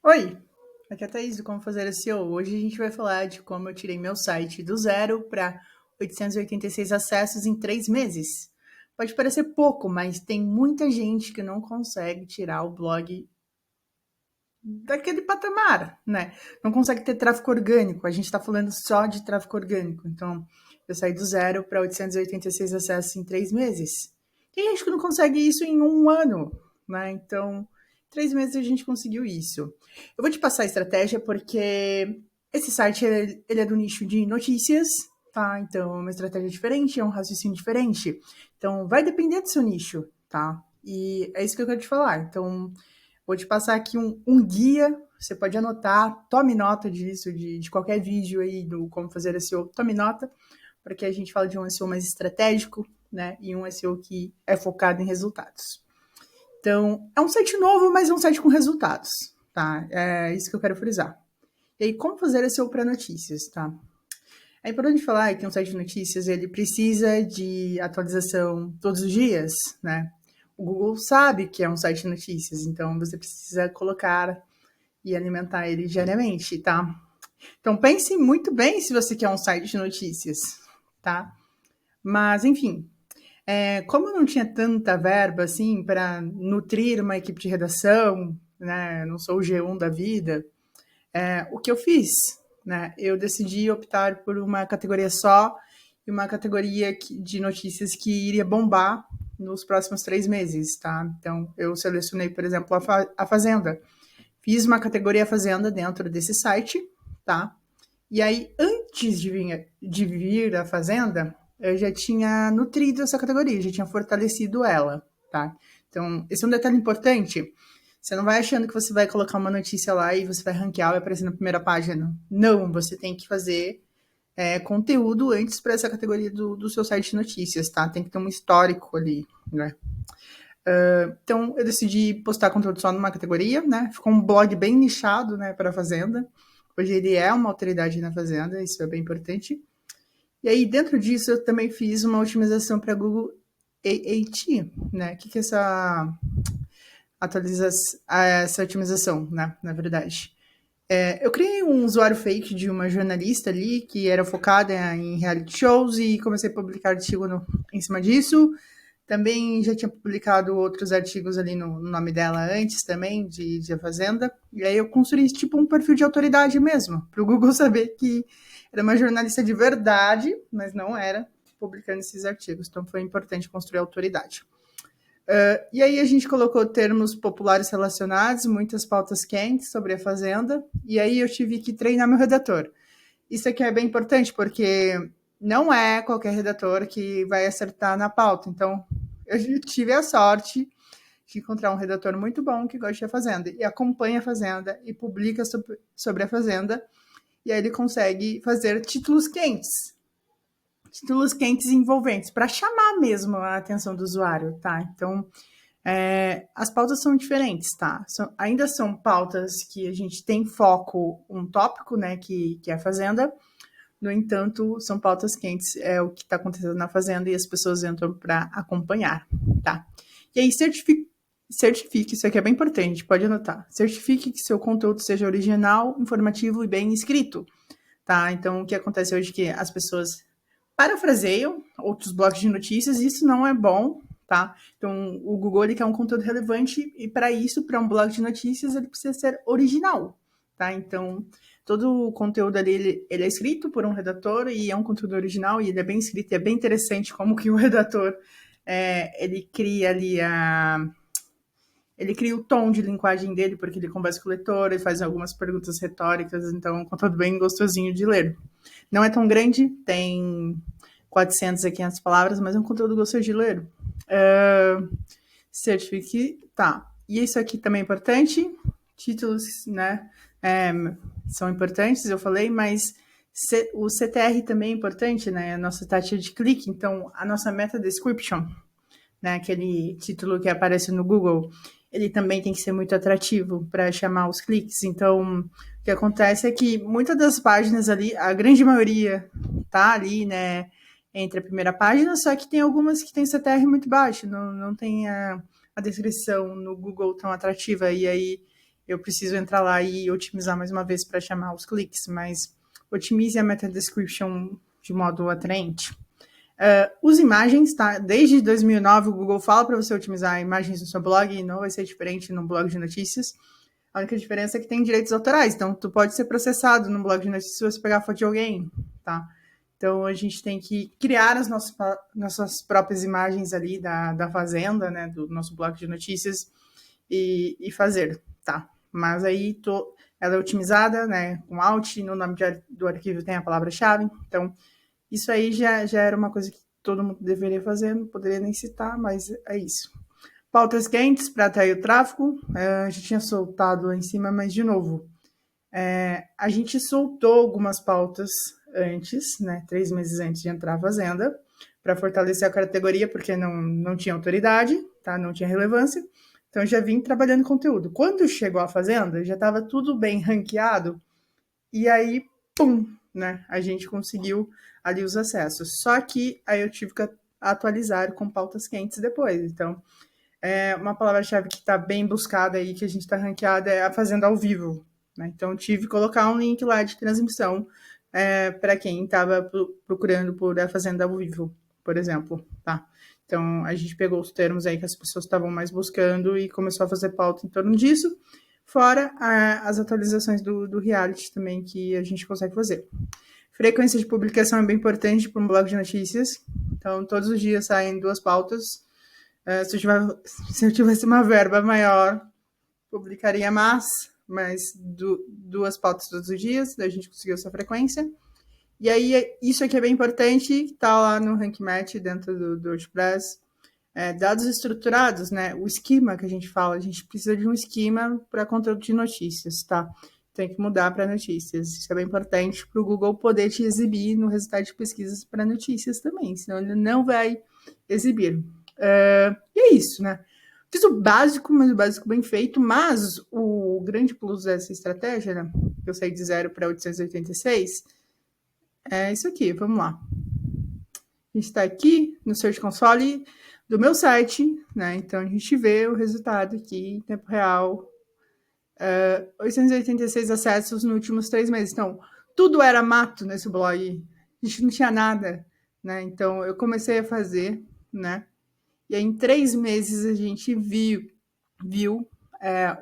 Oi, aqui é a Thaís do Como Fazer SEO. Hoje a gente vai falar de como eu tirei meu site do zero para 886 acessos em 3 meses. Pode parecer pouco, mas tem muita gente que não consegue tirar o blog daquele patamar, né? Não consegue ter tráfego orgânico. A gente está falando só de tráfego orgânico. Então, eu saí do zero para 886 acessos em 3 meses. Tem gente que não consegue isso em um ano, né? Então, 3 meses a gente conseguiu isso. Eu vou te passar a estratégia porque esse site ele é do nicho de notícias, tá? Então, é uma estratégia diferente, é um raciocínio diferente. Então, vai depender do seu nicho, tá? E é isso que eu quero te falar. Então, vou te passar aqui um guia, você pode anotar, tome nota disso, de qualquer vídeo aí do como fazer SEO, tome nota, porque a gente fala de um SEO mais estratégico, né, e um SEO que é focado em resultados. Então, é um site novo, mas é um site com resultados, tá? É isso que eu quero frisar. E aí, como fazer SEO para notícias, tá? É importante falar que um site de notícias, ele precisa de atualização todos os dias, né? O Google sabe que é um site de notícias, então você precisa colocar e alimentar ele diariamente, tá? Então pense muito bem se você quer um site de notícias, tá? Mas, enfim, como eu não tinha tanta verba assim para nutrir uma equipe de redação, né? Não sou o G1 da vida, o que eu fiz, né? Eu decidi optar por uma categoria só e uma categoria de notícias que iria bombar nos próximos 3 meses, tá? Então, eu selecionei, por exemplo, a Fazenda. Fiz uma categoria Fazenda dentro desse site, tá? E aí, antes de vir a Fazenda, eu já tinha nutrido essa categoria, já tinha fortalecido ela, tá? Então, esse é um detalhe importante. Você não vai achando que você vai colocar uma notícia lá e você vai ranquear, vai aparecer na primeira página. Não, você tem que fazer conteúdo antes para essa categoria do seu site de notícias, tá? Tem que ter um histórico ali, né? Então, eu decidi postar conteúdo só numa categoria, né? Ficou um blog bem nichado, né, para a Fazenda. Hoje ele é uma autoridade na Fazenda, isso é bem importante. E aí, dentro disso, eu também fiz uma otimização para Google AAT, né? O que é essa otimização, né? Na verdade. Eu criei um usuário fake de uma jornalista ali que era focada em reality shows e comecei a publicar artigo em cima disso. Também já tinha publicado outros artigos ali no nome dela antes também, de A Fazenda. E aí eu construí tipo um perfil de autoridade mesmo, para o Google saber que era uma jornalista de verdade, mas não era publicando esses artigos. Então foi importante construir autoridade. E aí a gente colocou termos populares relacionados, muitas pautas quentes sobre a Fazenda. E aí eu tive que treinar meu redator. Isso aqui é bem importante porque não é qualquer redator que vai acertar na pauta. Então, eu tive a sorte de encontrar um redator muito bom que gosta da Fazenda e acompanha a Fazenda e publica sobre a Fazenda. E aí ele consegue fazer títulos quentes e envolventes, para chamar mesmo a atenção do usuário, tá? Então, as pautas são diferentes, tá? Ainda são pautas que a gente tem foco, um tópico, né, que é a Fazenda. No entanto, são pautas quentes, é o que está acontecendo na Fazenda e as pessoas entram para acompanhar, tá? E aí, certifique, isso aqui é bem importante, pode anotar. Certifique que seu conteúdo seja original, informativo e bem escrito, tá? Então, o que acontece hoje é que as pessoas parafraseiam outros blogs de notícias e isso não é bom, tá? Então, o Google ele quer um conteúdo relevante e para isso, para um blog de notícias, ele precisa ser original, tá? Então, todo o conteúdo ali, ele é escrito por um redator e é um conteúdo original e ele é bem escrito e é bem interessante como que o redator, ele cria ali ele cria o tom de linguagem dele, porque ele conversa com o leitor, ele faz algumas perguntas retóricas, então é um conteúdo bem gostosinho de ler. Não é tão grande, tem 400 a 500 palavras, mas é um conteúdo gostoso de ler. Certifique, tá. E isso aqui também é importante, títulos, né, são importantes, eu falei, mas o CTR também é importante, né, a nossa taxa de clique, então a nossa meta description, né, aquele título que aparece no Google, ele também tem que ser muito atrativo para chamar os cliques. Então, o que acontece é que muitas das páginas ali, a grande maioria tá ali, né, entre a primeira página, só que tem algumas que tem CTR muito baixo, não tem a descrição no Google tão atrativa, e aí eu preciso entrar lá e otimizar mais uma vez para chamar os cliques, mas otimize a meta description de modo atraente. Use imagens, tá? Desde 2009 o Google fala para você otimizar imagens no seu blog e não vai ser diferente no blog de notícias. A única diferença é que tem direitos autorais, então tu pode ser processado no blog de notícias se você pegar a foto de alguém, tá? Então a gente tem que criar as nossas próprias imagens ali da fazenda, né, do nosso blog de notícias e fazer, tá? Mas aí ela é otimizada, né, com Alt, no nome do arquivo tem a palavra-chave, então isso aí já era uma coisa que todo mundo deveria fazer, não poderia nem citar, mas é isso. Pautas quentes para atrair o tráfego, a gente tinha soltado lá em cima, mas de novo, a gente soltou algumas pautas antes, né, 3 meses antes de entrar à Fazenda, para fortalecer a categoria, porque não tinha autoridade, tá, não tinha relevância, então já vim trabalhando conteúdo. Quando chegou à Fazenda, já estava tudo bem ranqueado, e aí, pum, né, a gente conseguiu ali os acessos. Só que aí eu tive que atualizar com pautas quentes depois, então uma palavra-chave que está bem buscada aí, que a gente está ranqueada, é a Fazenda ao Vivo. Né? Então, tive que colocar um link lá de transmissão para quem estava procurando por a Fazenda ao Vivo, por exemplo. Tá? Então, a gente pegou os termos aí que as pessoas estavam mais buscando e começou a fazer pauta em torno disso, fora as atualizações do reality também que a gente consegue fazer. Frequência de publicação é bem importante para um blog de notícias. Então, todos os dias saem 2 pautas. Se eu tivesse uma verba maior, publicaria mais, mas 2 pautas todos os dias, daí a gente conseguiu essa frequência. E aí, isso aqui é bem importante, está lá no Rank Match, dentro do WordPress. Dados estruturados, né? O esquema que a gente fala, a gente precisa de um esquema para conteúdo de notícias, tá? Tem que mudar para notícias. Isso é bem importante para o Google poder te exibir no resultado de pesquisas para notícias também, senão ele não vai exibir. E é isso, né? Fiz o básico, mas o básico bem feito, mas o grande plus dessa estratégia, né, que eu saí de 0 para 886, é isso aqui, vamos lá. A gente está aqui no Search Console do meu site, né? Então a gente vê o resultado aqui em tempo real. 886 acessos nos últimos 3 meses. Então, tudo era mato nesse blog. A gente não tinha nada, né? Então eu comecei a fazer, né? E aí, em 3 meses, a gente viu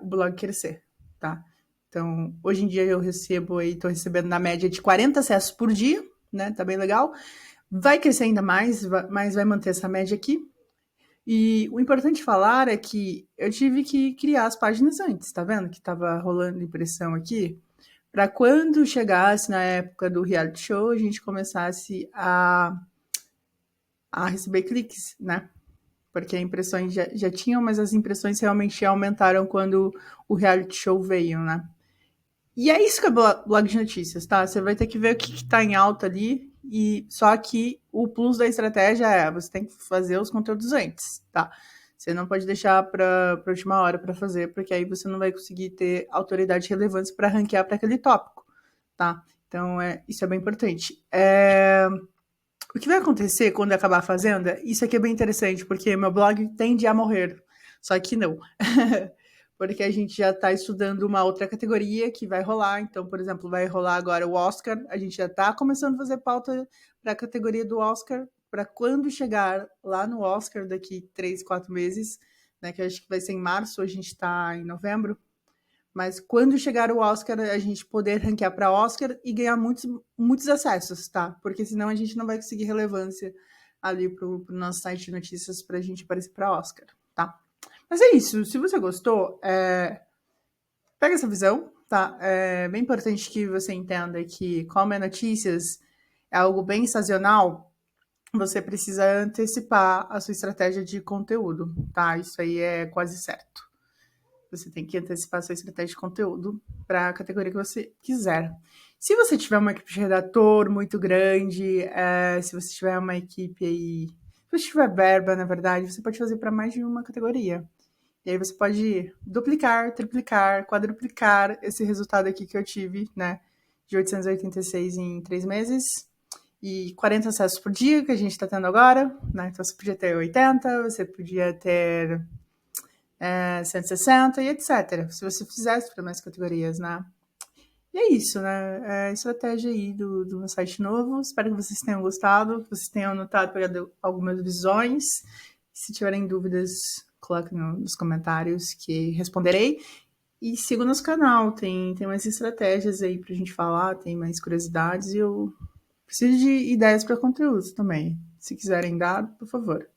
o blog crescer, tá? Então, hoje em dia eu estou recebendo na média de 40 acessos por dia, né? Tá bem legal. Vai crescer ainda mais, mas vai manter essa média aqui. E o importante falar é que eu tive que criar as páginas antes, tá vendo? Que tava rolando impressão aqui. Para quando chegasse na época do reality show, a gente começasse a receber cliques, né? Porque as impressões já tinham, mas as impressões realmente aumentaram quando o reality show veio, né? E é isso que é blog de notícias, tá? Você vai ter que ver o que está em alta ali, e só que o plus da estratégia é você tem que fazer os conteúdos antes, tá? Você não pode deixar para a última hora para fazer, porque aí você não vai conseguir ter autoridade e relevância para ranquear para aquele tópico, tá? Então, isso é bem importante. O que vai acontecer quando acabar a Fazenda, isso aqui é bem interessante, porque meu blog tende a morrer. Só que não. Porque a gente já está estudando uma outra categoria que vai rolar. Então, por exemplo, vai rolar agora o Oscar. A gente já está começando a fazer pauta para a categoria do Oscar, para quando chegar lá no Oscar, daqui 3, 4 meses, né, que eu acho que vai ser em março, a gente está em novembro. Mas quando chegar o Oscar, a gente poder ranquear para Oscar e ganhar muitos acessos, tá? Porque senão a gente não vai conseguir relevância ali pro nosso site de notícias para a gente aparecer para Oscar, tá? Mas é isso. Se você gostou, pega essa visão, tá? É bem importante que você entenda que, como é notícias, é algo bem sazonal, você precisa antecipar a sua estratégia de conteúdo, tá? Isso aí é quase certo. Você tem que antecipar a sua estratégia de conteúdo para a categoria que você quiser. Se você tiver uma equipe de redator muito grande, se você tiver uma equipe aí... Se você tiver verba, na verdade, você pode fazer para mais de uma categoria. E aí você pode duplicar, triplicar, quadruplicar esse resultado aqui que eu tive, né? De 886 em 3 meses. E 40 acessos por dia, que a gente está tendo agora, né? Então você podia ter 80, você podia ter 160 e etc. Se você fizesse para mais categorias, né? E é isso, né? É a estratégia aí do meu site novo. Espero que vocês tenham gostado, que vocês tenham anotado para algumas visões. Se tiverem dúvidas, coloquem nos comentários que responderei. E sigam nosso canal, tem mais estratégias aí pra gente falar, tem mais curiosidades e eu preciso de ideias para conteúdos também. Se quiserem dar, por favor.